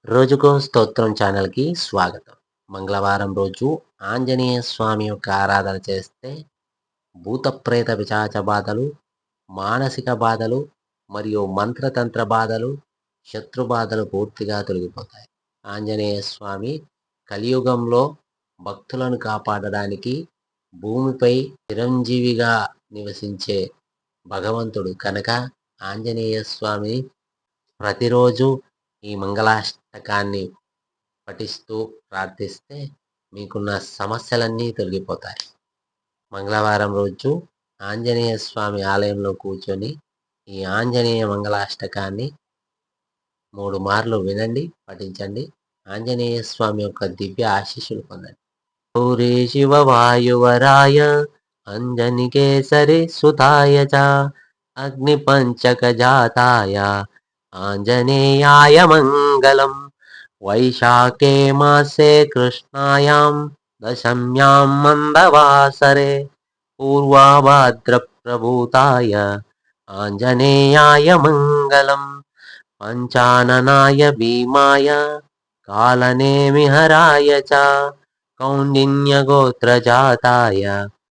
రోజుకో స్తోత్రం ఛానల్‌కి స్వాగతం. మంగళవారం రోజు ఆంజనేయ స్వామి యొక్క ఆరాధన చేస్తే భూత ప్రేత పిశాచ బాధలు, మానసిక బాధలు మరియు మంత్రతంత్ర బాధలు, శత్రు బాధలు పూర్తిగా తొలగిపోతాయి. ఆంజనేయ స్వామి కలియుగంలో భక్తులను కాపాడడానికి భూమిపై చిరంజీవిగా నివసించే భగవంతుడు కనుక ఆంజనేయ స్వామిని ప్రతిరోజు ఈ మంగళాష్టకాన్ని పఠిస్తూ ప్రార్థిస్తే మీకున్న సమస్యలన్నీ తొలగిపోతాయి. మంగళవారం రోజు ఆంజనేయ స్వామి ఆలయంలో కూర్చొని ఈ ఆంజనేయ మంగళాష్టకాన్ని 3 మార్లు వినండి, పఠించండి. ఆంజనేయ స్వామి యొక్క దివ్య ఆశీస్సులు పొందండి. గౌరీ శివ వాయువరాయ అంజనికేసరి సుతాయ చ అగ్ని పంచక జాతాయ ఆంజనేయాయ మంగళం. వైశాఖే మాసే కృష్ణాయాం దశమ్యాం మందవాసరే పూర్వాభాద్రప్రభూతాయ ఆంజనేయాయ మంగళం. పంచాననాయ భీమాయ కాలనేమిహరాయ చ కౌండిన్యగోత్రజాతాయ